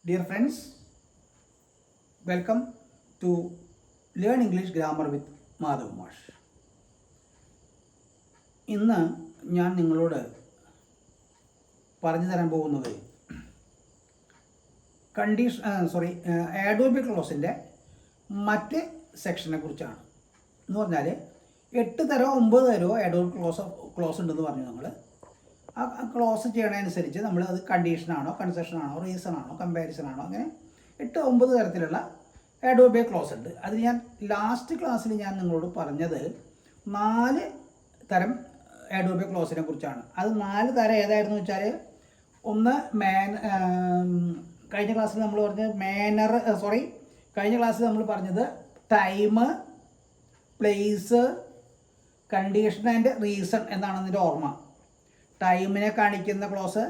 Dear friends, welcome to Learn English Grammar with Madhav Mash. ഇന്ന് ഞാൻ നിങ്ങളോട് പറഞ്ഞു തരാൻ പോകുന്നത് ആഡ്വർബ് ക്ലോസിൻ്റെ മറ്റ് സെക്ഷനെ കുറിച്ചാണ്. എന്ന് പറഞ്ഞാൽ 8 തരമോ 9 തരമോ ആഡ്വർബ് ക്ലോസ് ഉണ്ടെന്ന് പറഞ്ഞു. നമ്മൾ ആ ക്ലോസ് ചെയ്യണതനുസരിച്ച് നമ്മൾ അത് കണ്ടീഷനാണോ, കൺസെഷനാണോ, റീസണാണോ, കമ്പാരിസണാണോ, അങ്ങനെ 8-9 തരത്തിലുള്ള ആഡ്വർബ് ക്ലോസ് ഉണ്ട്. അത് ഞാൻ ലാസ്റ്റ് ക്ലാസ്സിൽ ഞാൻ നിങ്ങളോട് പറഞ്ഞത് 4 തരം ആഡ്വർബ് ക്ലോസിനെ കുറിച്ചാണ്. അത് 4 തരം ഏതായിരുന്നു വെച്ചാൽ, ഒന്ന് കഴിഞ്ഞ ക്ലാസ്സിൽ നമ്മൾ പറഞ്ഞത് കഴിഞ്ഞ ക്ലാസ്സിൽ നമ്മൾ പറഞ്ഞത് time, place, condition and reason എന്നാണ് അതിൻ്റെ ഓർമ്മ. ടൈമിനെ കാണിക്കുന്ന ക്ലോസ്,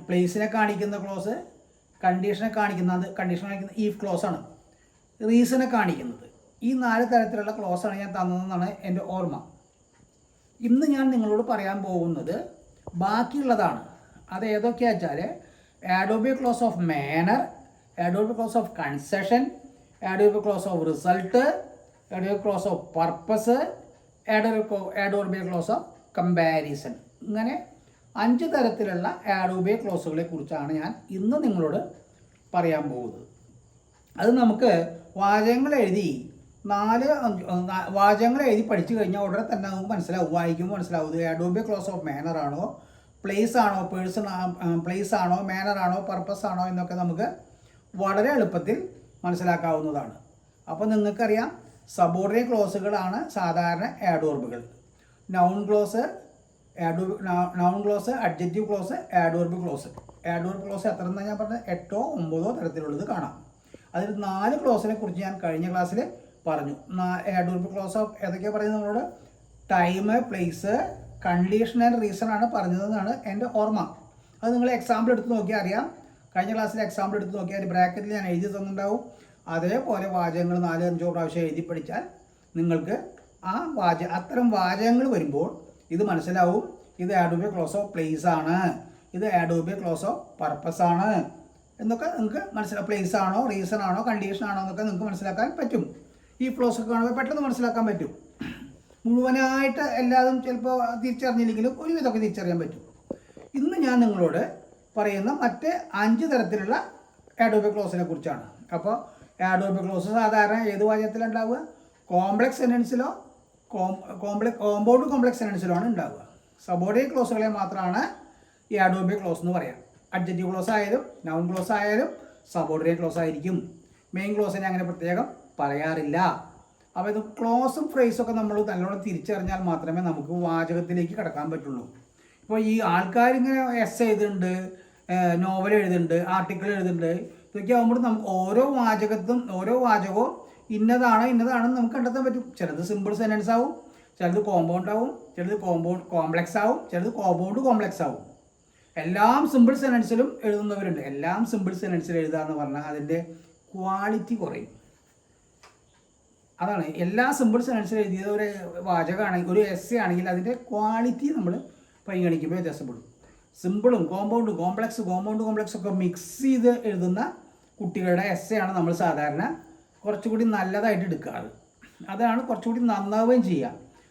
പ്ലേസിനെ കാണിക്കുന്ന ക്ലോസ്, കണ്ടീഷനെ കാണിക്കുന്ന ഈഫ് ക്ലോസ് ആണ്. റീസണെ കാണിക്കുന്നത്. ഈ 4 തരത്തിലുള്ള ക്ലോസാണ് ഞാൻ തന്നതെന്നാണ് എൻ്റെ ഓർമ്മ. ഇന്ന് ഞാൻ നിങ്ങളോട് പറയാൻ പോകുന്നത് ബാക്കിയുള്ളതാണ്. അത് ഏതൊക്കെയാ വെച്ചാൽ adverb clause of manner, adverb clause of concession, adverb clause of result, adverb clause of purpose, adverb clause of comparison. ഇങ്ങനെ 5 തരത്തിലുള്ള ആഡ്വർബ് ക്ലോസുകളെ കുറിച്ചാണ് ഞാൻ ഇന്ന് നിങ്ങളോട് പറയാൻ പോകുന്നത്. അത് നമുക്ക് വാചകങ്ങൾ എഴുതി പഠിച്ചു കഴിഞ്ഞാൽ ഉടനെ തന്നെ നമുക്ക് മനസ്സിലാവും, വായിക്കുമ്പോൾ മനസ്സിലാവും ഇത് ആഡ്വർബ് ക്ലോസ് ഓഫ് മാനർ ആണോ, പ്ലേസ് ആണോ, പ്ലേസ് ആണോ, മാനർ ആണോ, പർപ്പസ് ആണോ എന്നൊക്കെ നമുക്ക് വളരെ എളുപ്പത്തിൽ മനസ്സിലാക്കാവുന്നതാണ്. അപ്പോൾ നിങ്ങൾക്കറിയാം, സബോർഡിനേറ്റ് ക്ലോസുകളാണ് സാധാരണ ആഡ്വർബുകൾ. Noun clause, adjective clause, adverb clause. Adverb clause എത്ര എന്നാണ് ഞാൻ പറഞ്ഞത്? 8-9 തരത്തിലുള്ളത് കാണാം. അതിൽ 4 ക്ലോസിനെ കുറിച്ച് ഞാൻ കഴിഞ്ഞ ക്ലാസ്സിൽ പറഞ്ഞു. ആഡ്വർബ് ക്ലോസ് ഓഫ് ഏതൊക്കെയാണ് പറയുന്നത് നമ്മളോട്? Time, place, condition and reason ആണ് പറഞ്ഞതെന്നാണ് എൻ്റെ ഓർമ്മ. അത് നിങ്ങൾ എക്സാമ്പിൾ എടുത്ത് നോക്കിയാൽ അറിയാം. കഴിഞ്ഞ ക്ലാസ്സിൽ എക്സാമ്പിൾ എടുത്ത് നോക്കിയാൽ ബ്രാക്കറ്റിൽ ഞാൻ എഴുതി തന്നിട്ടുണ്ടാവും. അതേപോലെ വാചകങ്ങൾ 4-5 പ്രാവശ്യം എഴുതി പഠിച്ചാൽ നിങ്ങൾക്ക് അത്തരം വാചകങ്ങൾ വരുമ്പോൾ ഇത് മനസ്സിലാവും. ഇത് ആഡ്വർബ് ക്ലോസ് ഓഫ് പ്ലേസ് ആണ്, ഇത് ആഡ്വർബ് ക്ലോസ് ഓഫ് പർപ്പസ് ആണ് എന്നൊക്കെ നിങ്ങൾക്ക് മനസ്സിലാവും. പ്ലേസ് ആണോ, റീസൺ ആണോ, കണ്ടീഷൻ ആണോ എന്നൊക്കെ നിങ്ങൾക്ക് മനസ്സിലാക്കാൻ പറ്റും. ഈ ക്ലോസ് ഒക്കെ കാണുമ്പോൾ പെട്ടെന്ന് മനസ്സിലാക്കാൻ പറ്റും. മുഴുവനായിട്ട് എല്ലാതും ചിലപ്പോൾ തിരിച്ചറിഞ്ഞില്ലെങ്കിലും ഒരുവിധമൊക്കെ തിരിച്ചറിയാൻ പറ്റും. ഇന്ന് ഞാൻ നിങ്ങളോട് പറയുന്ന മറ്റ് 5 തരത്തിലുള്ള ആഡ്വർബ് ക്ലോസിനെ കുറിച്ചാണ്. അപ്പോൾ ആഡ്വർബ് ക്ലോസ് സാധാരണ ഏത് വാചകത്തിലുണ്ടാവുക? കോംപ്ലക്സ് സെന്റൻസിലോ കോമ്പൗണ്ട് കോംപ്ലക്സ് സെന്റൻസിലോ ആണ് ഉണ്ടാവുക. സബോർഡിനേറ്റ് ക്ലോസുകളെ മാത്രമാണ് ഈ ആഡ്വർബ് ക്ലോസ് എന്ന് പറയാം. അഡ്ജക്റ്റീവ് ക്ലോസ് ആയാലും നൗൺ ക്ലോസ് ആയാലും സബോർഡിനേറ്റ് ക്ലോസ് ആയിരിക്കും. മെയിൻ ക്ലോസിനെ അങ്ങനെ പ്രത്യേകം പറയാറില്ല. അപ്പോൾ ഇത് ക്ലോസും ഫ്രേസൊക്കെ നമ്മൾ നല്ലോണം തിരിച്ചറിഞ്ഞാൽ മാത്രമേ നമുക്ക് വാചകത്തിലേക്ക് കിടക്കാൻ പറ്റുള്ളൂ. ഇപ്പോൾ ഈ ആൾക്കാരിങ്ങനെ എസ് എഴുതുന്നുണ്ട്, നോവൽ എഴുതുന്നുണ്ട്, ആർട്ടിക്കിൾ എഴുതുന്നുണ്ട്. ഇതൊക്കെ ആകുമ്പോൾ നമുക്ക് ഓരോ വാചകവും ഇന്നതാണെന്ന് നമുക്ക് കണ്ടെത്താൻ പറ്റും. ചിലത് സിമ്പിൾ സെൻറ്റൻസ് ആവും, ചിലത് കോമ്പൗണ്ട് ആവും, ചിലത് കോംപ്ലക്സ് ആവും, ചിലത് കോംപ്ലക്സ് ആവും. എല്ലാം സിമ്പിൾ സെൻറ്റൻസിലും എഴുതുന്നവരുണ്ട്. എല്ലാം സിമ്പിൾ സെൻറ്റൻസിൽ എഴുതാന്ന് പറഞ്ഞാൽ അതിൻ്റെ ക്വാളിറ്റി കുറയും. അതാണ്, എല്ലാ സിമ്പിൾ സെൻറ്റൻസിൽ എഴുതിയത് ഒരു വാചകമാണെങ്കിൽ, ഒരു എസ്സേ ആണെങ്കിൽ അതിൻ്റെ ക്വാളിറ്റി നമ്മൾ പരിഗണിക്കുമ്പോൾ വ്യത്യാസപ്പെടും. സിമ്പിളും കോമ്പൗണ്ടും കോംപ്ലക്സ് ഒക്കെ മിക്സ് ചെയ്ത് എഴുതുന്ന കുട്ടികളുടെ എസ്സേ ആണ് നമ്മൾ സാധാരണ കുറച്ചുകൂടി നല്ലതായിട്ട് എടുക്കാറ്. അതാണ് കുറച്ചുകൂടി നന്നാവുകയും ചെയ്യുക.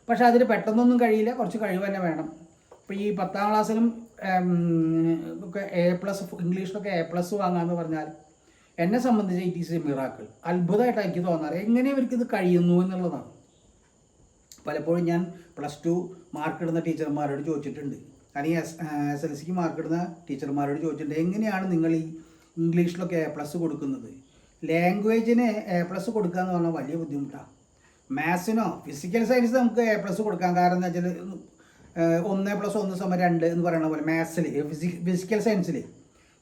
പക്ഷേ അതിന് പെട്ടെന്നൊന്നും കഴിയില്ല, കുറച്ച് കഴിവ് തന്നെ വേണം. ഇപ്പോൾ ഈ 10ാം ക്ലാസ്സിലും ഒക്കെ A+ ഇംഗ്ലീഷിലൊക്കെ A+ വാങ്ങാമെന്ന് പറഞ്ഞാൽ എന്നെ സംബന്ധിച്ച് ഇറ്റ് ഈസ് എ മിറാക്കിൾ. അത്ഭുതമായിട്ടാണ് എനിക്ക് തോന്നാറ്. എങ്ങനെ ഇവർക്കിത് കഴിയുന്നു എന്നുള്ളതാണ്. പലപ്പോഴും ഞാൻ +2 മാർക്കിടുന്ന ടീച്ചർമാരോട് ചോദിച്ചിട്ടുണ്ട്, അല്ലെങ്കിൽ SSLCക്ക് മാർക്കിടുന്ന ടീച്ചർമാരോട് ചോദിച്ചിട്ടുണ്ട്, എങ്ങനെയാണ് നിങ്ങൾ ഈ ഇംഗ്ലീഷിലൊക്കെ A+ കൊടുക്കുന്നത്? ലാംഗ്വേജിന് A+ കൊടുക്കുക എന്ന് പറഞ്ഞാൽ വലിയ ബുദ്ധിമുട്ടാണ്. മാത്സിനോ ഫിസിക്കൽ സയൻസ് നമുക്ക് A+ കൊടുക്കാം. കാരണം എന്താ വെച്ചാൽ 1+1=2 എന്ന് പറയുന്ന പോലെ മാത്സിൽ, ഫിസിക്കൽ സയൻസിൽ.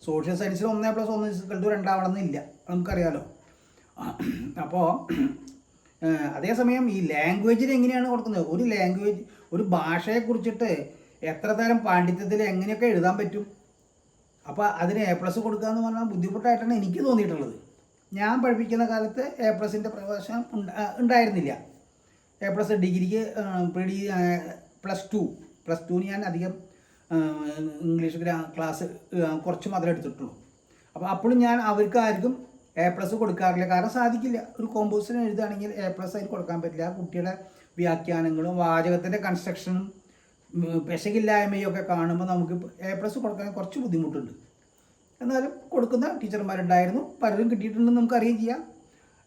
സോഷ്യൽ സയൻസിൽ 1+1=2 ആവണമെന്നില്ല, നമുക്കറിയാലോ. അപ്പോൾ അതേസമയം ഈ ലാംഗ്വേജിന് എങ്ങനെയാണ് കൊടുക്കുന്നത്? ഒരു ഭാഷയെക്കുറിച്ചിട്ട് എത്ര തരം പാണ്ഡിത്യത്തിൽ എങ്ങനെയൊക്കെ എഴുതാൻ പറ്റും? അപ്പോൾ അതിന് A+ കൊടുക്കുക എന്ന് പറഞ്ഞാൽ ബുദ്ധിമുട്ടായിട്ടാണ് എനിക്ക് തോന്നിയിട്ടുള്ളത്. ഞാൻ പഠിപ്പിക്കുന്ന കാലത്ത് A+ൻ്റെ പ്രവേശനം ഉണ്ടായിരുന്നില്ല. A+ ഡിഗ്രിക്ക് +2 ഞാൻ അധികം ഇംഗ്ലീഷ് ക്ലാസ് കുറച്ച് മാത്രമേ എടുത്തിട്ടുള്ളൂ. അപ്പോൾ അപ്പോഴും ഞാൻ അവർക്ക് ആർക്കും A+ കൊടുക്കാറില്ല. കാരണം സാധിക്കില്ല. ഒരു കോമ്പോസിഷൻ എഴുതുകയാണെങ്കിൽ A+ അതിന് കൊടുക്കാൻ പറ്റില്ല. ആ കുട്ടിയുടെ വ്യാഖ്യാനങ്ങളും വാചകത്തിൻ്റെ കൺസ്ട്രക്ഷനും പെശകില്ലായ്മയും ഒക്കെ കാണുമ്പോൾ നമുക്ക് A+ കൊടുക്കാൻ കുറച്ച് ബുദ്ധിമുട്ടുണ്ട്. എന്നാലും കൊടുക്കുന്ന ടീച്ചർമാരുണ്ടായിരുന്നു, പലരും കിട്ടിയിട്ടുണ്ടെന്ന് നമുക്ക് അറിയുകയും ചെയ്യാം.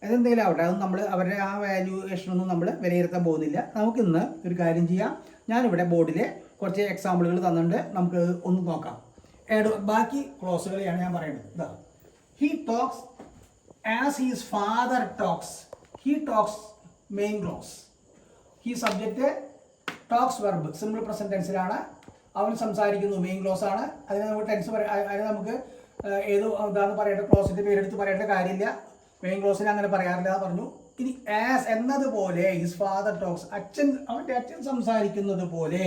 അതെന്തെങ്കിലും ആവട്ടെ, അത് നമ്മൾ അവരുടെ ആ വാല്യുവേഷനൊന്നും നമ്മൾ വിലയിരുത്താൻ പോകുന്നില്ല. നമുക്കിന്ന് ഒരു കാര്യം ചെയ്യാം. ഞാനിവിടെ ബോർഡിൽ കുറച്ച് എക്സാമ്പിളുകൾ തന്നിട്ടുണ്ട്, നമുക്ക് ഒന്ന് നോക്കാം. ബാക്കി ക്ലോസുകളെയാണ് ഞാൻ പറയുന്നത്. ഇതാ, he talks as his father talks. He talks main clause. He subject, talks verb simple present ടെൻസിലാണ്. അവൻ സംസാരിക്കുന്നു മെയിൻ ക്ലോസ് ആണ്. അതിന് നമുക്ക് അതിന് നമുക്ക് ഏത് ഇതാന്ന് പറയേണ്ട, ക്ലോസിൻ്റെ പേരെടുത്ത് പറയേണ്ട കാര്യമില്ല. മെയിൻ ക്ലോസിന് അങ്ങനെ പറയാറില്ല എന്ന് പറഞ്ഞു. ഇനി ആസ് എന്നതുപോലെ ഹിസ് ഫാദർ ടോക്സ്, അവൻ്റെ അച്ഛൻ സംസാരിക്കുന്നത് പോലെ,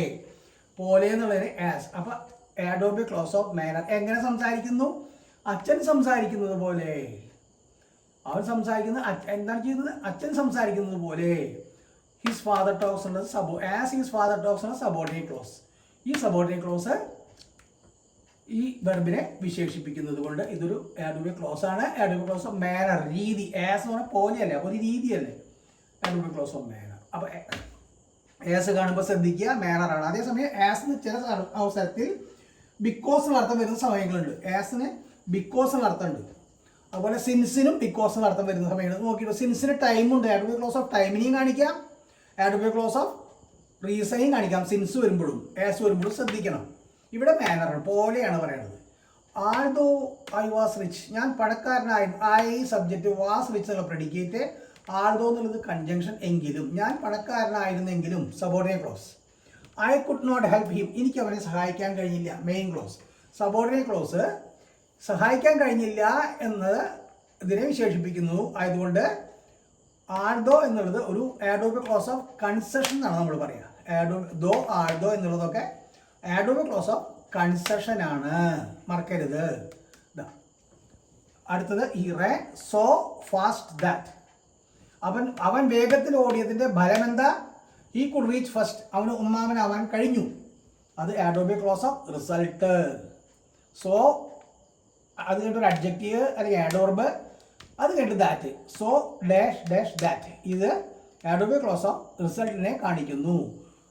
പോലെ എന്നുള്ളതിന് ആസ്. അപ്പം ആഡോബ് ക്ലോസ് ഓഫ് മാനർ. എങ്ങനെ സംസാരിക്കുന്നു? അച്ഛൻ സംസാരിക്കുന്നത് പോലെ. അവൻ സംസാരിക്കുന്നത് എന്താണ് ചെയ്യുന്നത്? അച്ഛൻ സംസാരിക്കുന്നത് പോലെ. ഹിസ് ഫാദർ ടോക്സ് ഉള്ളത് ആസ് ഹിസ് ഫാദർ ടോക്സ് ഉള്ള സബോർഡിനേറ്റ് ക്ലോസ്. ഈ സബോർഡിനേറ്റ് ക്ലോസ് ഈ വെർബിനെ വിശേഷിപ്പിക്കുന്നത് കൊണ്ട് ഇതൊരു ആഡോബ് ക്ലോസ് ആണ്. ആഡോബ് ക്ലോസ് ഓഫ് മാനർ, രീതി. ആസ് എന്ന് പറഞ്ഞാൽ പോലെയല്ല, അപ്പോൾ ഒരു രീതിയല്ലേ ആഡോബ് ക്ലോസ് ഓഫ് മാനർ. അപ്പോൾ ആസ് കാണുമ്പോൾ ശ്രദ്ധിക്കുക, മാനർ ആണ്. അതേസമയം ആസിന് ചില അവസരത്തിൽ ബിക്കോസ് അർത്ഥം വരുന്ന സമയങ്ങളുണ്ട്. ആസിന് ബിക്കോസ് അർത്ഥമുണ്ട്. അതുപോലെ സിൻസിനും ബിക്കോസ് അർത്ഥം വരുന്ന സമയങ്ങൾ നോക്കിയിട്ട് സിൻസിന് ടൈമുണ്ട്. ആഡോബ് ക്ലോസ് ഓഫ് ടൈമിനെയും കാണിക്കാം, ആഡോബ് ക്ലോസ് ഓഫ് റീസണെയും കാണിക്കാം. സിൻസ് വരുമ്പോഴും ആസ് വരുമ്പോഴും ശ്രദ്ധിക്കണം. ഇവിടെ മാനറാണ്, പോലെയാണ് പറയുന്നത്. ആൾദോ ഐ വാസ് റിച്ച്, ഞാൻ പണക്കാരനായി. ഐ സബ്ജക്റ്റ്, വാസ് റിച്ച് എന്നുള്ള പ്രെഡിക്കേറ്റ്, ആൾദോ എന്നുള്ളത് കൺജങ്ഷൻ, എങ്കിലും. ഞാൻ പണക്കാരനായിരുന്നെങ്കിലും subordinate clause. I could not help him, എനിക്ക് അവനെ സഹായിക്കാൻ കഴിഞ്ഞില്ല, മെയിൻ ക്ലോസ്. സബോർഡിനേറ്റ് ക്ലോസ് സഹായിക്കാൻ കഴിഞ്ഞില്ല എന്ന് ഇതിനെ വിശേഷിപ്പിക്കുന്നു. ആയതുകൊണ്ട് ആൾദോ എന്നുള്ളത് ഒരു ആഡോബ് ക്ലോസ് ഓഫ് കൺസെഷൻ എന്നാണ് നമ്മൾ പറയുക. ദോ, ആൾദോ എന്നുള്ളതൊക്കെ ആഡോബ് ക്ലോസ് ഓഫ് കൺസെഷൻ ആണ്, മറക്കരുത്. അടുത്തത് he Rann so fast that, അവൻ വേഗത്തിൽ ഓടിയതിൻ്റെ ഫലം എന്താ? ഹി കുഡ് റീച്ച് ഫസ്റ്റ്, അവന് ഒന്നാമനാവാൻ കഴിഞ്ഞു. അത് adverb clause of result. So അത് കഴിഞ്ഞിട്ട് ഒരു അഡ്ജക്റ്റീവ് അല്ലെങ്കിൽ ആഡോർബ്, അത് കഴിഞ്ഞിട്ട് that. So dash dash that, ഇത് ആഡോബ് ക്ലോസ് ഓഫ് റിസൾട്ടിനെ കാണിക്കുന്നു.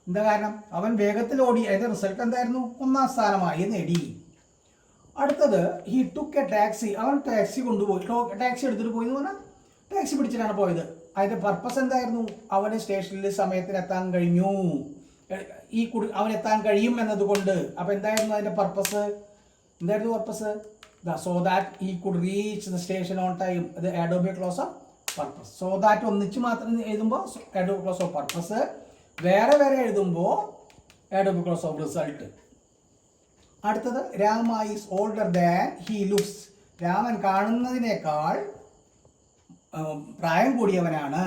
എന്താ കാരണം? അവൻ വേഗത്തിൽ ഓടി, അതിൻ്റെ റിസൾട്ട് എന്തായിരുന്നു? 1ാം സ്ഥാനമായി നേടി. അടുത്തത് ഹി ടുക്ക് എ ടാക്സി, അവൻ ടാക്സി കൊണ്ടുപോയി. ടാക്സി എടുത്തിട്ട് പോയി എന്ന് പറഞ്ഞാൽ ടാക്സി പിടിച്ചിട്ടാണ് പോയത്. അതിൻ്റെ പർപ്പസ് എന്തായിരുന്നു? അവന് സ്റ്റേഷനിൽ സമയത്തിന് എത്താൻ കഴിഞ്ഞു. അവൻ എത്താൻ കഴിയും എന്നതുകൊണ്ട്. അപ്പോൾ എന്തായിരുന്നു അതിൻ്റെ പർപ്പസ്? എന്തായിരുന്നു purpose? So that he could reach the station on time. അത് adverb clause of purpose. So that ഒന്നിച്ച് മാത്രം എഴുതുമ്പോൾ ആഡോബ് ക്ലോസ് ഓഫ് പർപ്പസ്, വേറെ വേറെ എഴുതുമ്പോൾ ആഡോബ് ക്ലോസ് ഓഫ് റിസൾട്ട്. അടുത്തത് Rama is older than he looks, Raman കാണുന്നതിനേക്കാൾ പ്രായം കൂടിയവനാണ്.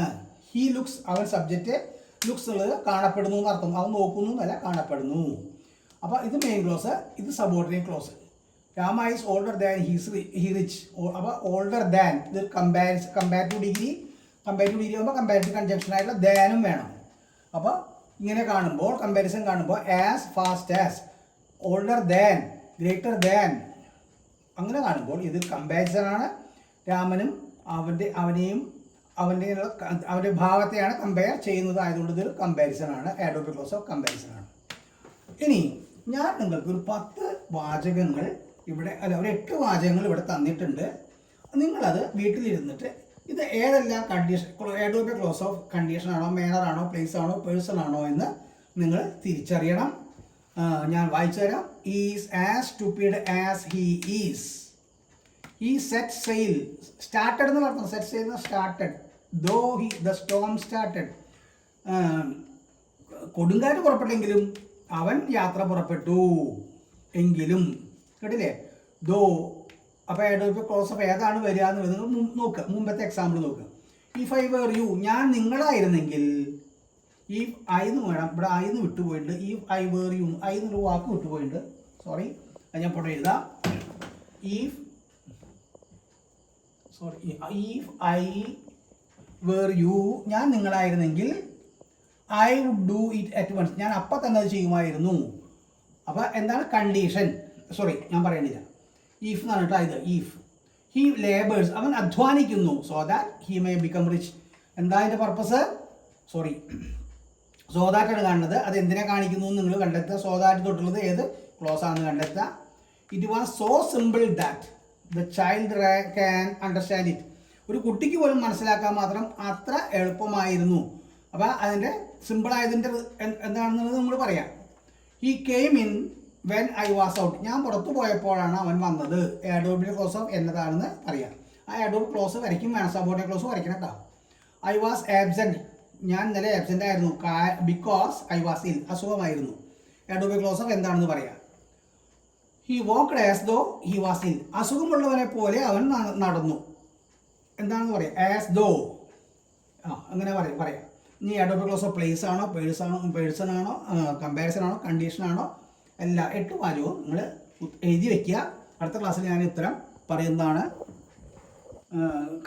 ഹി ലുക്സ്, അവൻ സബ്ജക്റ്റ്, ലുക്സ് ഉള്ളത് കാണപ്പെടുന്നു എന്നർത്ഥം. അവൻ നോക്കുന്നു എന്നല്ല, കാണപ്പെടുന്നു. അപ്പോൾ ഇത് മെയിൻ ക്ലോസ്, ഇത് subordinate clause. Rama is older than he rich. അപ്പോൾ ഓൾഡർ ദാൻ ഇത് കമ്പാരിറ്റീവ് ഡിഗ്രി ആകുമ്പോൾ കമ്പാരിറ്റീവ് കൺജങ്ഷൻ ആയിട്ടുള്ള ദാനും വേണം. അപ്പോൾ ഇങ്ങനെ കാണുമ്പോൾ, കമ്പാരിസൺ കാണുമ്പോൾ as fast as, older than, greater than, അങ്ങനെ കാണുമ്പോൾ ഇത് കമ്പാരിസൺ ആണ്. രാമനും അവൻ്റെ ഭാവത്തെയാണ് കമ്പയർ ചെയ്യുന്നത്. ആയതുകൊണ്ട് ഇതൊരു കമ്പാരിസൺ ആണ്, ആഡോബ് ക്ലോസ് ഓഫ് കമ്പാരിസൺ ആണ്. ഇനി ഞാൻ നിങ്ങൾക്ക് ഒരു 10 വാചകങ്ങൾ ഇവിടെ, അല്ല ഒരു 8 വാചകങ്ങൾ ഇവിടെ തന്നിട്ടുണ്ട്. നിങ്ങളത് വീട്ടിലിരുന്നിട്ട് ഇത് ഏതെല്ലാം condition, adverb clause of condition ആണോ, മാനർ ആണോ, പ്ലേസ് ആണോ, പേഴ്സൺ ആണോ എന്ന് നിങ്ങൾ തിരിച്ചറിയണം. ഞാൻ വായിച്ചു തരാം. Is as stupid as he is. ഈ സെറ്റ് സെയിൽ, സ്റ്റാർട്ടഡ് എന്ന് പറഞ്ഞു. Set sail started. Though the storm started, കൊടുങ്കാറ്റ് പുറപ്പെട്ടെങ്കിലും അവൻ യാത്ര പുറപ്പെട്ടു എങ്കിലും. കേട്ടില്ലേ? ദോ. അപ്പോൾ ആഡോബ് ക്ലോസ് ഓഫ് ഏതാണ് വരിക എന്ന് നിങ്ങൾ നോക്കുക. മുമ്പത്തെ എക്സാമ്പിൾ നോക്കുക. ഇഫ് ഐ വേർ യു, ഞാൻ നിങ്ങളായിരുന്നെങ്കിൽ. ഇഫ് ഐ എന്ന് വേണം, ഇവിടെ ഐ എന്ന് വിട്ടുപോയിട്ടുണ്ട്. If I were you, I എന്നൊരു വാക്ക് വിട്ടുപോയിട്ടുണ്ട്. സോറി, അത് ഞാൻ ഇവിടെ എഴുതാം. ഇഫ് ഐ വേർ യു, ഞാൻ നിങ്ങളായിരുന്നെങ്കിൽ I would do it at once, ഞാൻ അപ്പം തന്നെ അത് ചെയ്യുമായിരുന്നു. അപ്പോൾ എന്താണ് കണ്ടീഷൻ? സോറി, ഞാൻ പറയണില്ല. ഈഫ് എന്ന് പറഞ്ഞിട്ട് ഇത് ഈഫ് ഹി ലേബേഴ്സ്, അവൻ അധ്വാനിക്കുന്നു, so that he may become rich. എന്താ അതിൻ്റെ പർപ്പസ്? സോറി, സോ ദാറ്റാണ് കാണുന്നത്. അത് എന്തിനെ കാണിക്കുന്നു എന്ന് നിങ്ങൾ കണ്ടെത്തുക. സോ ദാറ്റ് തൊട്ടുള്ളത് ഏത് ക്ലോസ് ആണെന്ന് കണ്ടെത്തുക. It was so simple that the child can understand it. ഒരു കുട്ടിക്ക് പോലും മനസ്സിലാക്കാൻ മാത്രം അത്ര എളുപ്പമായിരുന്നു. അപ്പോൾ അതിൻ്റെ സിമ്പിളായതിൻ്റെ എന്താണെന്നുള്ളത് നമ്മൾ പറയാം. He came in when I was out. ഞാൻ പുറത്തു പോയപ്പോഴാണ് അവൻ വന്നത്. അഡോബിൻ്റെ ക്ലോസ് ഓഫ് എന്നതാണെന്ന് പറയാം. ആ അഡോബ് ക്ലോസ് വരയ്ക്കും വേണം, സബോർഡിനേറ്റ് ക്ലോസ് വരയ്ക്കണം കേട്ടോ. ഐ വാസ് ആബ്സെൻറ്റ്, ഞാൻ ഇന്നലെ ആബ്സെൻ്റ് ആയിരുന്നു. ബിക്കോസ് ഐ വാസ് ഇൽ, അസുഖമായിരുന്നു. അഡോബ് ക്ലോസ് ഓഫ് എന്താണെന്ന് പറയാം. He walked as though he was ill, അസുഖമുള്ളവനെ പോലെ അവൻ നടന്നു. എന്താണെന്ന് പറയാം? As though. അങ്ങനെ പറയാം. ഇനി അഡോബ് ക്ലോസ് ഓഫ് പ്ലേസ് ആണോ, പേഴ്സൺ ആണോ, കമ്പാരിസൺ ആണോ, കണ്ടീഷൻ ആണോ, എല്ലാ 8 വാല്യവും നിങ്ങൾ എഴുതി വയ്ക്കുക. അടുത്ത ക്ലാസ്സിൽ ഞാൻ ഉത്തരം പറയുന്നതാണ്.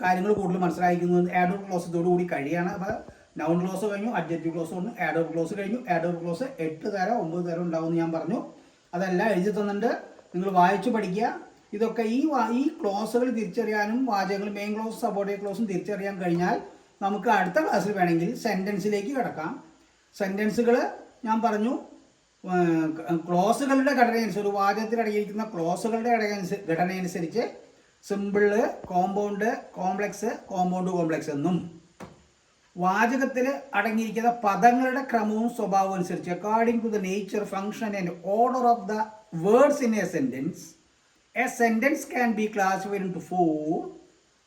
കാര്യങ്ങൾ കൂടുതൽ മനസ്സിലാക്കുന്നത് ആഡോബ് ക്ലോസ് ഇതോടുകൂടി കഴിയാണ്. അപ്പോൾ നൗൺ ക്ലോസ് കഴിഞ്ഞു, അഡ്ജക്റ്റീവ് ക്ലോസ് കൊണ്ട് ആഡോബ് ക്ലോസ് കഴിഞ്ഞു. ആഡോബ് ക്ലോസ് 8 തരം 9 തരം ഉണ്ടാവുമെന്ന് ഞാൻ പറഞ്ഞു. അതെല്ലാം എഴുതി തന്നിട്ടുണ്ട്, നിങ്ങൾ വായിച്ചു പഠിക്കുക. ഇതൊക്കെ ഈ ക്ലോസുകൾ തിരിച്ചറിയാനും വാചകങ്ങൾ മെയിൻ ക്ലോസ് സബോർഡിനേറ്റ് ക്ലോസും തിരിച്ചറിയാൻ കഴിഞ്ഞാൽ നമുക്ക് അടുത്ത ക്ലാസ്സിൽ വേണമെങ്കിൽ സെൻറ്റൻസിലേക്ക് കിടക്കാം. സെൻറ്റൻസുകൾ ഞാൻ പറഞ്ഞു, ക്ലോസുകളുടെ ഘടനയനുസരിച്ച്, ഒരു വാചകത്തിൽ അടങ്ങിയിരിക്കുന്ന ക്ലോസുകളുടെ ഘടനയനുസരിച്ച് സിമ്പിള്, കോമ്പൗണ്ട്, കോംപ്ലക്സ്, കോമ്പൗണ്ട് എന്നും വാചകത്തിൽ അടങ്ങിയിരിക്കുന്ന പദങ്ങളുടെ ക്രമവും സ്വഭാവവും അനുസരിച്ച് according to the nature, function and order of the words in a sentence can be classified into 4,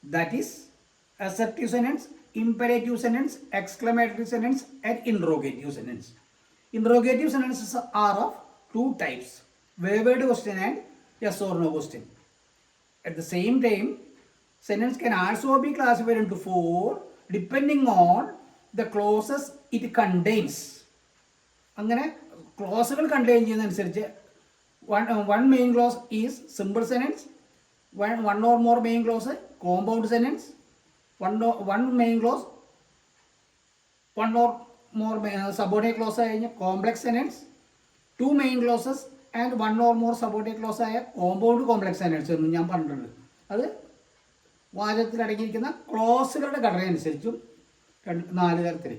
that is assertive sentence, imperative sentence, exclamatory sentence and interrogative sentence. Interrogative sentences are of 2 types, word question and yes or no question. At the same time, sentence can also be classified into 4 depending on the clauses it contains. അങ്ങനെ ക്ലോസുകൾ contain ചെയ്യുന്നതനുസരിച്ച് one main clause is simple sentence, one or more main clause compound sentence, one main clause, one or more subordinate clause ആയ complex sentence, 2 main clauses and 1 or more subordinate clause ആയ compound complex sentence എന്ന് ഞാൻ പറഞ്ഞിട്ടുണ്ട്. അത് വാചകത്തിൽ അടങ്ങിയിരിക്കുന്ന ക്ലോസുകളുടെ ഘടന അനുസരിച്ചും 4 തരത്തിൽ.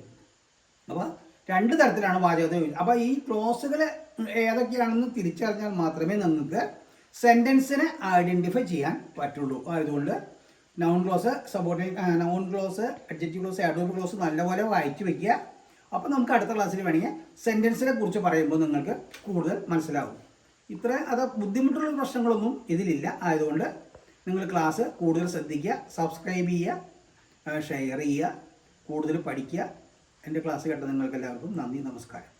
അപ്പോൾ 2 തരത്തിലാണ് വാചകത്തെ. അപ്പോൾ ഈ ക്ലോസുകൾ ഏതൊക്കെയാണെന്ന് തിരിച്ചറിഞ്ഞാൽ മാത്രമേ നിങ്ങൾക്ക് സെൻറ്റൻസിനെ ഐഡൻറ്റിഫൈ ചെയ്യാൻ പറ്റുള്ളൂ. അതുകൊണ്ട് noun close, noun clause, adjective close, Adobe close നല്ലപോലെ വായിച്ചു വയ്ക്കുക. അപ്പോൾ നമുക്ക് അടുത്ത ക്ലാസ്സിൽ വേണമെങ്കിൽ സെൻറ്റൻസിനെ കുറിച്ച് പറയുമ്പോൾ നിങ്ങൾക്ക് കൂടുതൽ മനസ്സിലാവും. അത് ബുദ്ധിമുട്ടുള്ള പ്രശ്നങ്ങളൊന്നും ഇതിലില്ല. ആയതുകൊണ്ട് നിങ്ങൾ ക്ലാസ് കൂടുതൽ ശ്രദ്ധിക്കുക, സബ്സ്ക്രൈബ് ചെയ്യുക, ഷെയർ ചെയ്യുക, കൂടുതൽ പഠിക്കുക. എൻ്റെ ക്ലാസ് കേട്ട നിങ്ങൾക്ക് എല്ലാവർക്കും നന്ദി, നമസ്കാരം.